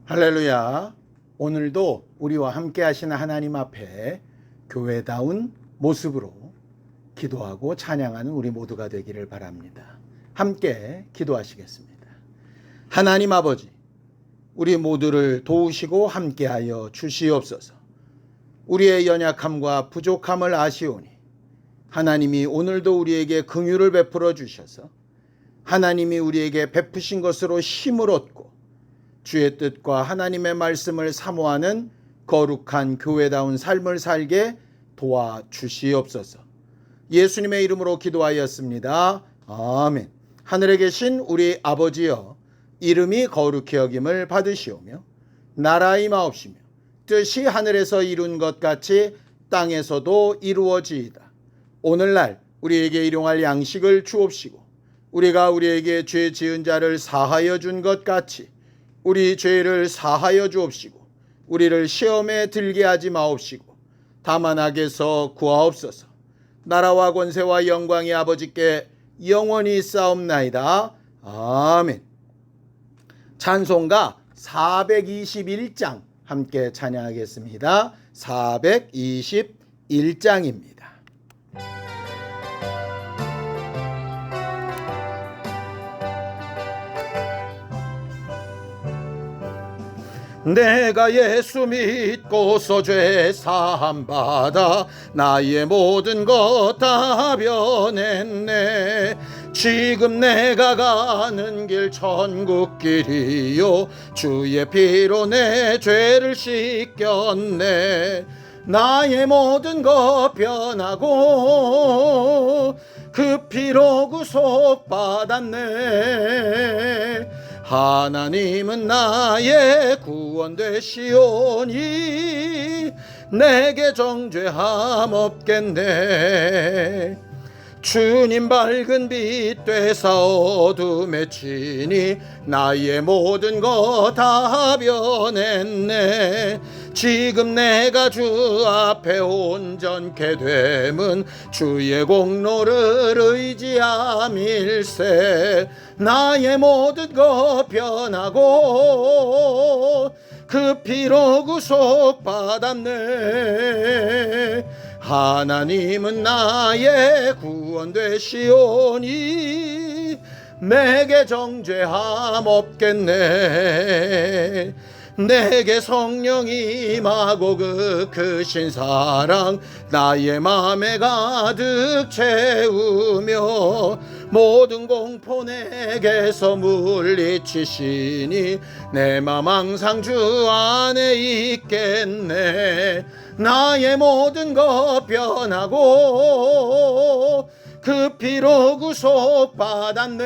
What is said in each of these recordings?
할렐루야. 오늘도 우리와 함께 하시는 하나님 앞에 교회다운 모습으로 기도하고 찬양하는 우리 모두가 되기를 바랍니다. 함께 기도하시겠습니다. 하나님 아버지, 우리 모두를 도우시고 함께하여 주시옵소서. 우리의 연약함과 부족함을 아시오니 하나님이 오늘도 우리에게 긍휼을 베풀어 주셔서 하나님이 우리에게 베푸신 것으로 힘을 얻고 주의 뜻과 하나님의 말씀을 사모하는 거룩한 교회다운 삶을 살게 도와주시옵소서. 예수님의 이름으로 기도하였습니다. 아멘. 하늘에 계신 우리 아버지여, 이름이 거룩히 여김을 받으시오며 나라 임하옵시며 뜻이 하늘에서 이룬 것 같이 땅에서도 이루어지이다. 오늘날 우리에게 일용할 양식을 주옵시고 우리가 우리에게 죄 지은 자를 사하여 준 것 같이 우리 죄를 사하여 주옵시고 우리를 시험에 들게 하지 마옵시고 다만 악에서 구하옵소서. 나라와 권세와 영광이 아버지께 영원히 싸움나이다. 아멘. 찬송가 421장 함께 찬양하겠습니다. 421장입니다. 내가 예수 믿고서 죄 사함 받아 나의 모든 것 다 변했네. 지금 내가 가는 길 천국길이요 주의 피로 내 죄를 씻겼네. 나의 모든 것 변하고 그 피로 구속받았네. 하나님은 나의 구원 되시오니 내게 정죄함 없겠네. 주님 밝은 빛 되사 어둠에 치니 나의 모든 것 다 변했네. 지금 내가 주 앞에 온전케 됨은 주의 공로를 의지함일세. 나의 모든 것 변하고 그 피로 구속받았네. 하나님은 나의 구원 되시오니 내게 정죄함 없겠네. 내게 성령이 임하고 그 크신 사랑 나의 맘에 가득 채우며 모든 공포 내게서 물리치시니 내 맘 항상 주 안에 있겠네. 나의 모든 것 변하고 그 피로 구속받았네.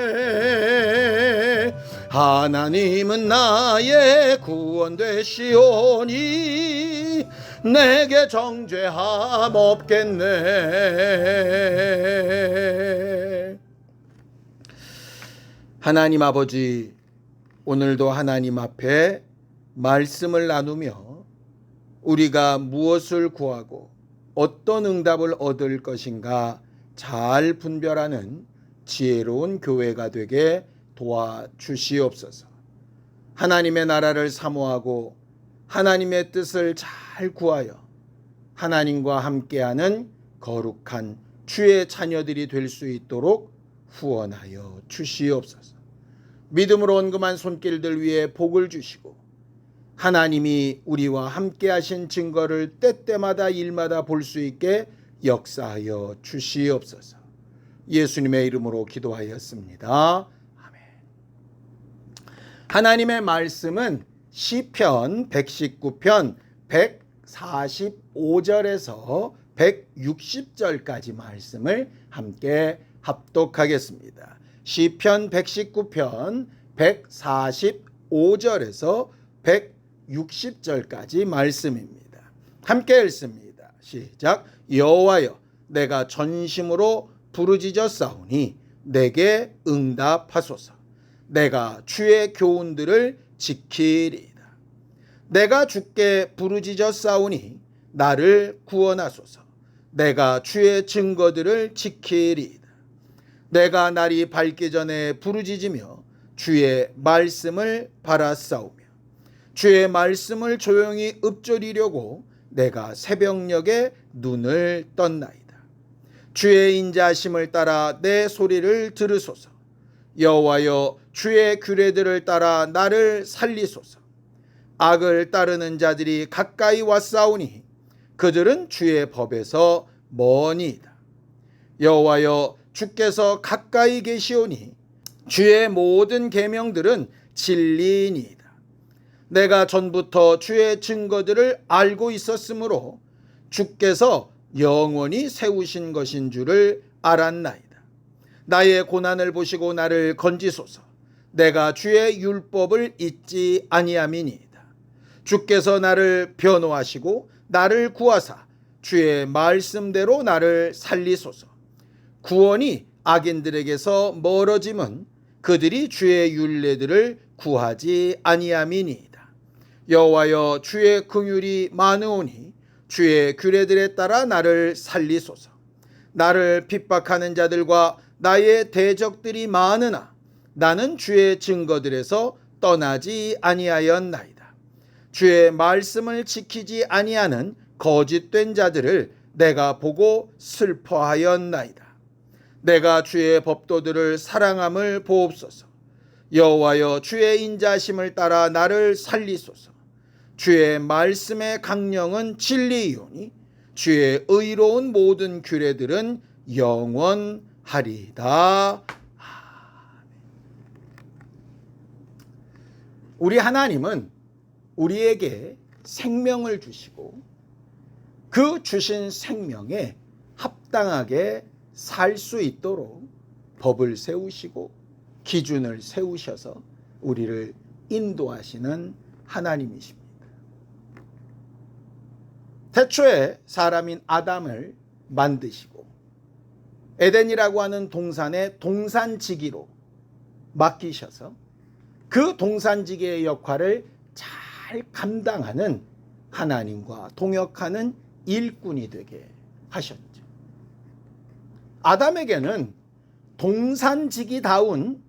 하나님은 나의 구원 되시오니 내게 정죄함 없겠네. 하나님 아버지, 오늘도 하나님 앞에 말씀을 나누며 우리가 무엇을 구하고 어떤 응답을 얻을 것인가 잘 분별하는 지혜로운 교회가 되게 도와주시옵소서. 하나님의 나라를 사모하고 하나님의 뜻을 잘 구하여 하나님과 함께하는 거룩한 주의 자녀들이 될 수 있도록 후원하여 주시옵소서. 믿음으로 언금한 손길들 위에 복을 주시고 하나님이 우리와 함께하신 증거를 때때마다 일마다 볼 수 있게 역사하여 주시옵소서. 예수님의 이름으로 기도하였습니다. 아멘. 하나님의 말씀은 시편 119편 145절에서 160절까지 말씀을 함께 합독하겠습니다. 시편 119편 145절에서 160절까지 말씀입니다. 함께 읽습니다. 시작. 여호와여, 내가 전심으로 부르짖었사오니 내게 응답하소서. 내가 주의 교훈들을 지키리이다. 내가 주께 부르짖었사오니 나를 구원하소서. 내가 주의 증거들을 지키리이다. 내가 날이 밝기 전에 부르짖으며 주의 말씀을 바라싸우며 주의 말씀을 조용히 읊조리려고 내가 새벽녘에 눈을 떴나이다. 주의 인자하심을 따라 내 소리를 들으소서. 여호와여, 주의 규례들을 따라 나를 살리소서. 악을 따르는 자들이 가까이 왔사오니 그들은 주의 법에서 머니이다. 여호와여, 주께서 가까이 계시오니 주의 모든 계명들은 진리니이다. 내가 전부터 주의 증거들을 알고 있었으므로 주께서 영원히 세우신 것인 줄을 알았나이다. 나의 고난을 보시고 나를 건지소서. 내가 주의 율법을 잊지 아니함이니이다. 주께서 나를 변호하시고 나를 구하사 주의 말씀대로 나를 살리소서. 구원이 악인들에게서 멀어짐은 그들이 주의 율례들을 구하지 아니함이니이다. 여호와여, 주의 긍휼이 많으오니 주의 규례들에 따라 나를 살리소서. 나를 핍박하는 자들과 나의 대적들이 많으나 나는 주의 증거들에서 떠나지 아니하였나이다. 주의 말씀을 지키지 아니하는 거짓된 자들을 내가 보고 슬퍼하였나이다. 내가 주의 법도들을 사랑함을 보옵소서. 여호와여, 주의 인자심을 따라 나를 살리소서. 주의 말씀의 강령은 진리이오니 주의 의로운 모든 규례들은 영원하리다. 우리 하나님은 우리에게 생명을 주시고 그 주신 생명에 합당하게 살 수 있도록 법을 세우시고 기준을 세우셔서 우리를 인도하시는 하나님이십니다. 태초에 사람인 아담을 만드시고 에덴이라고 하는 동산에 동산지기로 맡기셔서 그 동산지기의 역할을 잘 감당하는 하나님과 동역하는 일꾼이 되게 하셨죠. 아담에게는 동산지기다운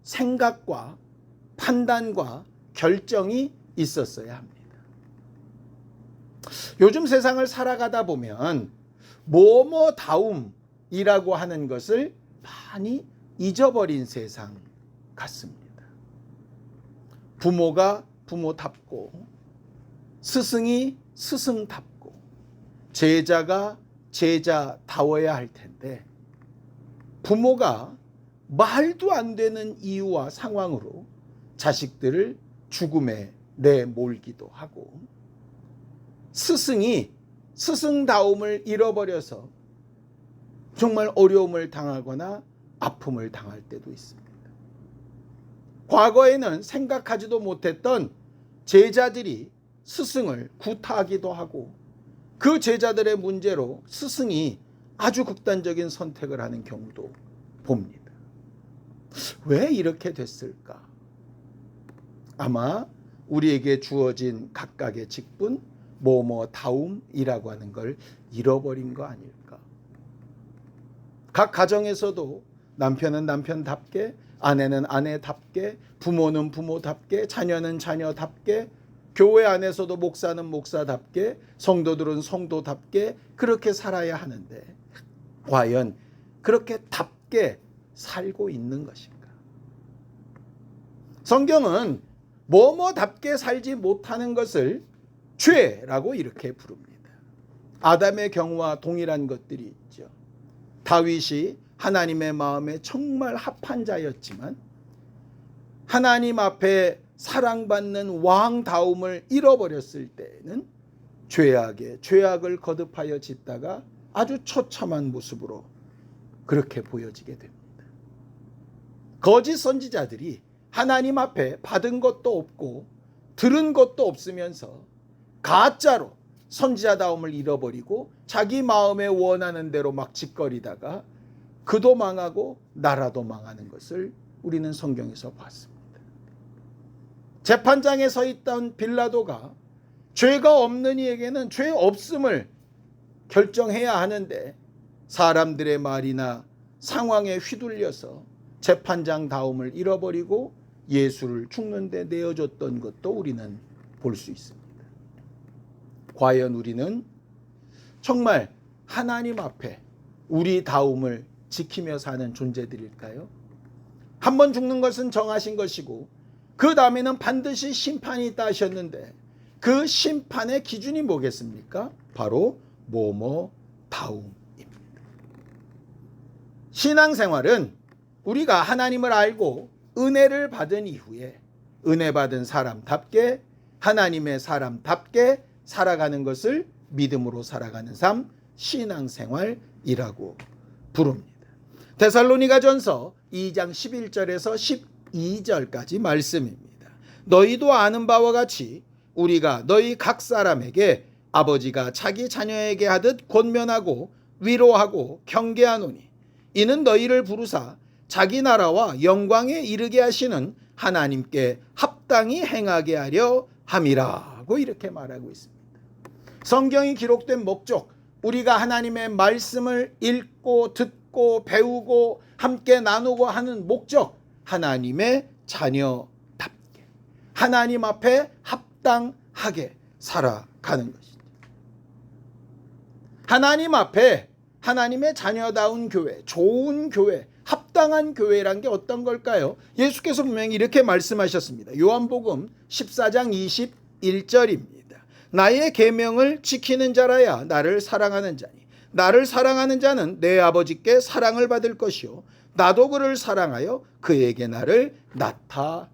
생각과 판단과 결정이 있었어야 합니다. 요즘 세상을 살아가다 보면 뭐뭐다움이라고 하는 것을 많이 잊어버린 세상 같습니다. 부모가 부모답고 스승이 스승답고 제자가 제자다워야 할 텐데 부모가 말도 안 되는 이유와 상황으로 자식들을 죽음에 내몰기도 하고 스승이 스승다움을 잃어버려서 정말 어려움을 당하거나 아픔을 당할 때도 있습니다. 과거에는 생각하지도 못했던 제자들이 스승을 구타하기도 하고 그 제자들의 문제로 스승이 아주 극단적인 선택을 하는 경우도 봅니다. 왜 이렇게 됐을까? 아마 우리에게 주어진 각각의 직분, 뭐뭐다움이라고 하는 걸 잃어버린 거 아닐까? 각 가정에서도 남편은 남편답게, 아내는 아내답게, 부모는 부모답게, 자녀는 자녀답게, 교회 안에서도 목사는 목사답게, 성도들은 성도답게 그렇게 살아야 하는데 과연 그렇게 답게 살고 있는 것인가? 성경은 뭐뭐답게 살지 못하는 것을 죄라고 이렇게 부릅니다. 아담의 경우와 동일한 것들이 있죠. 다윗이 하나님의 마음에 정말 합한 자였지만 하나님 앞에 사랑받는 왕다움을 잃어버렸을 때에는 죄악을 거듭하여 짓다가 아주 처참한 모습으로 그렇게 보여지게 됩니다. 거짓 선지자들이 하나님 앞에 받은 것도 없고 들은 것도 없으면서 가짜로 선지자다움을 잃어버리고 자기 마음에 원하는 대로 막 짓거리다가 그도 망하고 나라도 망하는 것을 우리는 성경에서 봤습니다. 재판장에 서 있던 빌라도가 죄가 없는 이에게는 죄 없음을 결정해야 하는데 사람들의 말이나 상황에 휘둘려서 재판장 다움을 잃어버리고 예수를 죽는 데 내어줬던 것도 우리는 볼 수 있습니다. 과연 우리는 정말 하나님 앞에 우리 다움을 지키며 사는 존재들일까요? 한 번 죽는 것은 정하신 것이고 그 다음에는 반드시 심판이 있다 하셨는데 그 심판의 기준이 뭐겠습니까? 바로 다움입니다. 신앙생활은 우리가 하나님을 알고 은혜를 받은 이후에 은혜 받은 사람답게 하나님의 사람답게 살아가는 것을 믿음으로 살아가는 삶, 신앙생활이라고 부릅니다. 데살로니가전서 2장 11절에서 12절까지 말씀입니다. 너희도 아는 바와 같이 우리가 너희 각 사람에게 아버지가 자기 자녀에게 하듯 권면하고 위로하고 경계하노니 이는 너희를 부르사 자기 나라와 영광에 이르게 하시는 하나님께 합당히 행하게 하려 함이라고 이렇게 말하고 있습니다. 성경이 기록된 목적, 우리가 하나님의 말씀을 읽고 듣고 배우고 함께 나누고 하는 목적, 하나님의 자녀답게 하나님 앞에 합당하게 살아가는 것이죠. 하나님 앞에 하나님의 자녀다운 교회, 좋은 교회, 합당한 교회란 게 어떤 걸까요? 예수께서 분명히 이렇게 말씀하셨습니다. 요한복음 14장 21절입니다. 나의 계명을 지키는 자라야 나를 사랑하는 자니 나를 사랑하는 자는 내 아버지께 사랑을 받을 것이요 나도 그를 사랑하여 그에게 나를 나타내리라.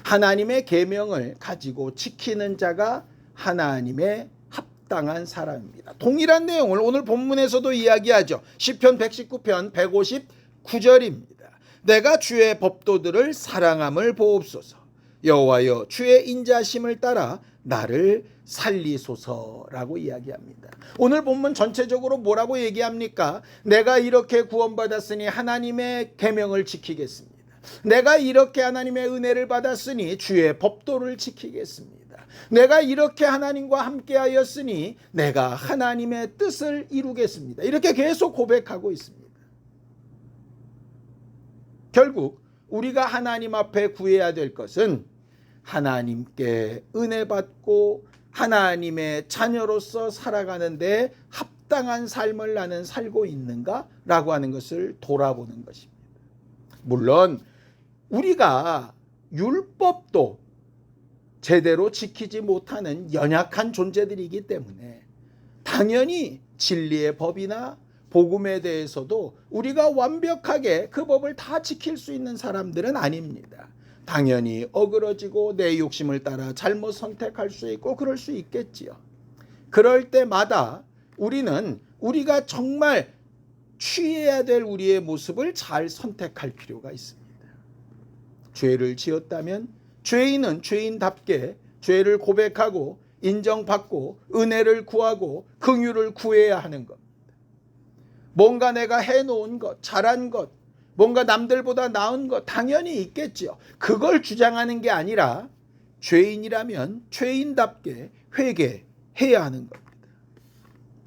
하나님의 계명을 가지고 지키는 자가 하나님의 합당한 사람입니다. 동일한 내용을 오늘 본문에서도 이야기하죠. 시편 119편 159절입니다. 내가 주의 법도들을 사랑함을 보옵소서. 여호와여 주의 인자심을 따라 나를 살리소서라고 이야기합니다. 오늘 본문 전체적으로 뭐라고 얘기합니까? 내가 이렇게 구원받았으니 하나님의 계명을 지키겠습니다. 내가 이렇게 하나님의 은혜를 받았으니 주의 법도를 지키겠습니다. 내가 이렇게 하나님과 함께하였으니 내가 하나님의 뜻을 이루겠습니다. 이렇게 계속 고백하고 있습니다. 결국 우리가 하나님 앞에 구해야 될 것은 하나님께 은혜 받고 하나님의 자녀로서 살아가는데 합당한 삶을 나는 살고 있는가라고 하는 것을 돌아보는 것입니다. 물론 우리가 율법도 제대로 지키지 못하는 연약한 존재들이기 때문에 당연히 진리의 법이나 복음에 대해서도 우리가 완벽하게 그 법을 다 지킬 수 있는 사람들은 아닙니다. 당연히 어그러지고 내 욕심을 따라 잘못 선택할 수 있고 그럴 수 있겠지요. 그럴 때마다 우리는 우리가 정말 취해야 될 우리의 모습을 잘 선택할 필요가 있습니다. 죄를 지었다면 죄인은 죄인답게 죄를 고백하고 인정받고 은혜를 구하고 긍휼을 구해야 하는 겁니다. 뭔가 내가 해놓은 것, 잘한 것, 뭔가 남들보다 나은 것 당연히 있겠죠. 그걸 주장하는 게 아니라 죄인이라면 죄인답게 회개해야 하는 겁니다.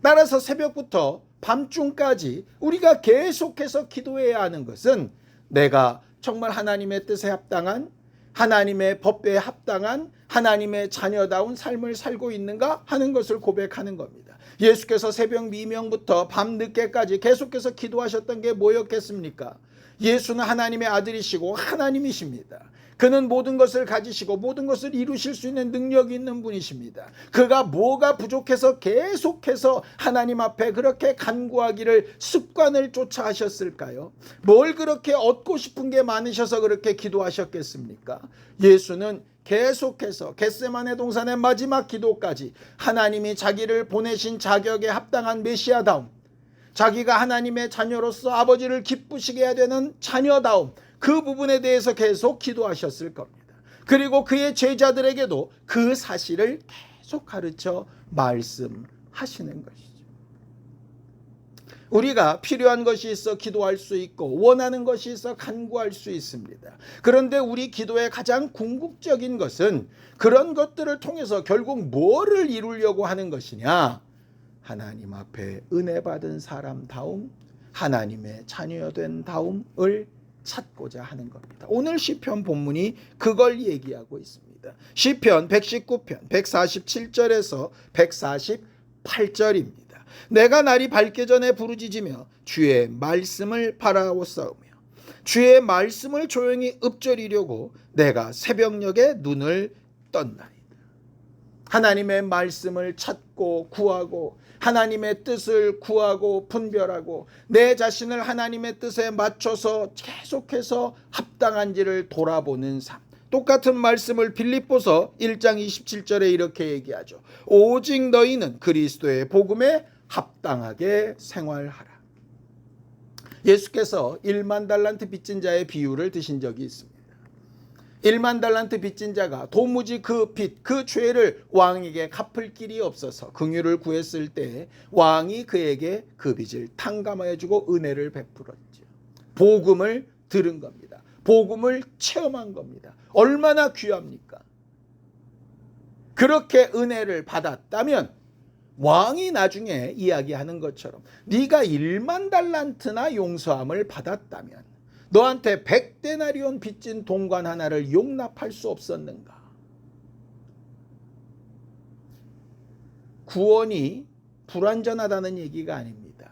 따라서 새벽부터 밤중까지 우리가 계속해서 기도해야 하는 것은 내가 정말 하나님의 뜻에 합당한 하나님의 법에 합당한 하나님의 자녀다운 삶을 살고 있는가 하는 것을 고백하는 겁니다. 예수께서 새벽 미명부터 밤늦게까지 계속해서 기도하셨던 게 뭐였겠습니까? 예수는 하나님의 아들이시고 하나님이십니다. 그는 모든 것을 가지시고 모든 것을 이루실 수 있는 능력이 있는 분이십니다. 그가 뭐가 부족해서 계속해서 하나님 앞에 그렇게 간구하기를 습관을 쫓아 하셨을까요? 뭘 그렇게 얻고 싶은 게 많으셔서 그렇게 기도하셨겠습니까? 예수는 계속해서 겟세마네 동산의 마지막 기도까지 하나님이 자기를 보내신 자격에 합당한 메시아다움, 자기가 하나님의 자녀로서 아버지를 기쁘시게 해야 되는 자녀다움, 그 부분에 대해서 계속 기도하셨을 겁니다. 그리고 그의 제자들에게도 그 사실을 계속 가르쳐 말씀하시는 것이죠. 우리가 필요한 것이 있어 기도할 수 있고 원하는 것이 있어 간구할 수 있습니다. 그런데 우리 기도의 가장 궁극적인 것은 그런 것들을 통해서 결국 뭐를 이루려고 하는 것이냐? 하나님 앞에 은혜 받은 사람다움, 하나님의 자녀된 다움을 찾고자 하는 겁니다. 오늘 시편 본문이 그걸 얘기하고 있습니다. 시편 119편 147절에서 148절입니다. 내가 날이 밝기 전에 부르짖으며 주의 말씀을 바라옵사오며 주의 말씀을 조용히 읊조리려고 내가 새벽녘에 눈을 떴나이다. 하나님의 말씀을 찾고 구하고 하나님의 뜻을 구하고 분별하고 내 자신을 하나님의 뜻에 맞춰서 계속해서 합당한지를 돌아보는 삶. 똑같은 말씀을 빌립보서 1장 27절에 이렇게 얘기하죠. 오직 너희는 그리스도의 복음에 합당하게 생활하라. 예수께서 1만 달란트 빚진 자의 비유를 드신 적이 있습니다. 1만 달란트 빚진 자가 도무지 그 빚, 그 죄를 왕에게 갚을 길이 없어서 긍휼을 구했을 때 왕이 그에게 그 빚을 탕감하여 주고 은혜를 베풀었죠. 복음을 들은 겁니다. 복음을 체험한 겁니다. 얼마나 귀합니까? 그렇게 은혜를 받았다면 왕이 나중에 이야기하는 것처럼 네가 1만 달란트나 용서함을 받았다면 너한테 100데나리온 빚진 동관 하나를 용납할 수 없었는가? 구원이 불완전하다는 얘기가 아닙니다.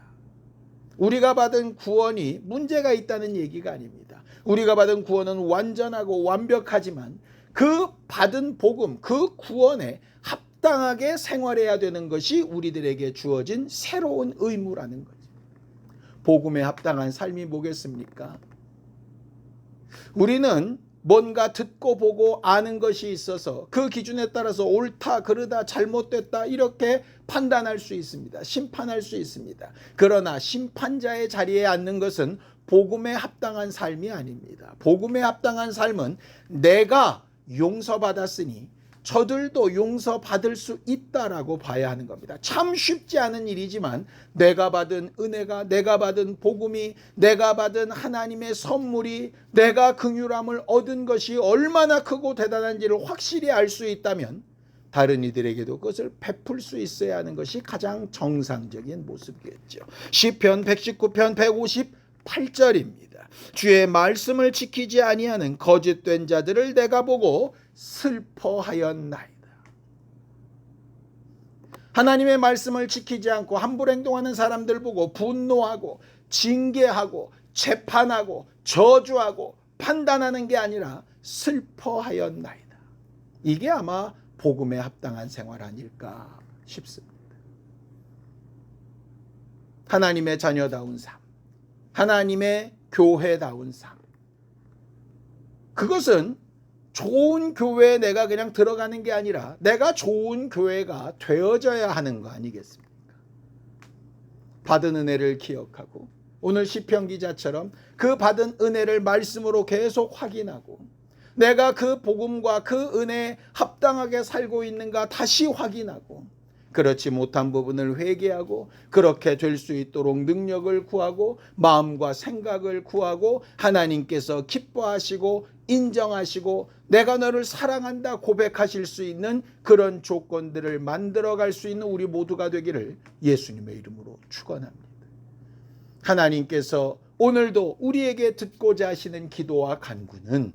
우리가 받은 구원이 문제가 있다는 얘기가 아닙니다. 우리가 받은 구원은 완전하고 완벽하지만 그 받은 복음, 그 구원에 합당하게 생활해야 되는 것이 우리들에게 주어진 새로운 의무라는 거죠. 복음에 합당한 삶이 뭐겠습니까? 우리는 뭔가 듣고 보고 아는 것이 있어서 그 기준에 따라서 옳다, 그르다, 잘못됐다 이렇게 판단할 수 있습니다. 심판할 수 있습니다. 그러나 심판자의 자리에 앉는 것은 복음에 합당한 삶이 아닙니다. 복음에 합당한 삶은 내가 용서받았으니 저들도 용서받을 수 있다라고 봐야 하는 겁니다. 참 쉽지 않은 일이지만 내가 받은 은혜가, 내가 받은 복음이, 내가 받은 하나님의 선물이, 내가 긍휼함을 얻은 것이 얼마나 크고 대단한지를 확실히 알 수 있다면 다른 이들에게도 그것을 베풀 수 있어야 하는 것이 가장 정상적인 모습이겠죠. 시편 119편 158절입니다. 주의 말씀을 지키지 아니하는 거짓된 자들을 내가 보고 슬퍼하였나이다. 하나님의 말씀을 지키지 않고 함부로 행동하는 사람들 보고 분노하고 징계하고 재판하고 저주하고 판단하는 게 아니라 슬퍼하였나이다. 이게 아마 복음에 합당한 생활 아닐까 싶습니다. 하나님의 자녀다운 삶, 하나님의 교회다운 삶, 그것은 좋은 교회에 내가 그냥 들어가는 게 아니라 내가 좋은 교회가 되어져야 하는 거 아니겠습니까? 받은 은혜를 기억하고 오늘 시편 기자처럼 그 받은 은혜를 말씀으로 계속 확인하고 내가 그 복음과 그 은혜에 합당하게 살고 있는가 다시 확인하고 그렇지 못한 부분을 회개하고 그렇게 될 수 있도록 능력을 구하고 마음과 생각을 구하고 하나님께서 기뻐하시고 인정하시고 내가 너를 사랑한다 고백하실 수 있는 그런 조건들을 만들어갈 수 있는 우리 모두가 되기를 예수님의 이름으로 축원합니다. 하나님께서 오늘도 우리에게 듣고자 하시는 기도와 간구는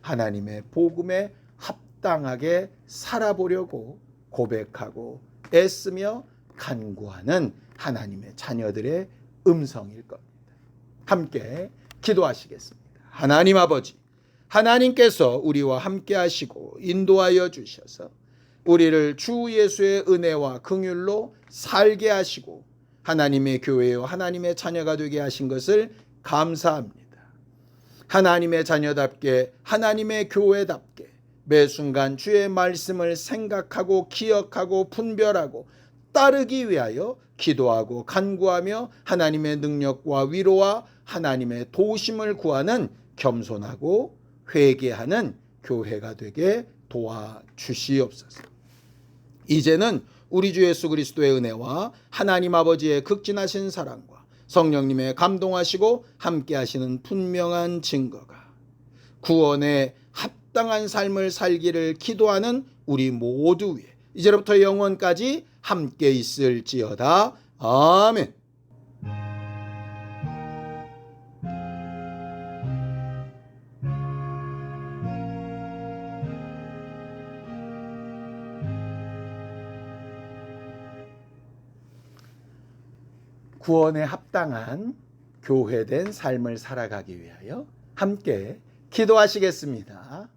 하나님의 복음에 합당하게 살아보려고 고백하고 애쓰며 간구하는 하나님의 자녀들의 음성일 겁니다. 함께 기도하시겠습니다. 하나님 아버지, 하나님께서 우리와 함께 하시고 인도하여 주셔서 우리를 주 예수의 은혜와 긍휼로 살게 하시고 하나님의 교회요 하나님의 자녀가 되게 하신 것을 감사합니다. 하나님의 자녀답게 하나님의 교회답게 매 순간 주의 말씀을 생각하고 기억하고 분별하고 따르기 위하여 기도하고 간구하며 하나님의 능력과 위로와 하나님의 도우심을 구하는 겸손하고 회개하는 교회가 되게 도와주시옵소서. 이제는 우리 주 예수 그리스도의 은혜와 하나님 아버지의 극진하신 사랑과 성령님의 감동하시고 함께하시는 분명한 증거가 구원의 합당한 삶을 살기를 기도하는 우리 모두 위에 이제부터 영원까지 함께 있을지어다. 아멘. 구원에 합당한 교회된 삶을 살아가기 위하여 함께 기도하시겠습니다.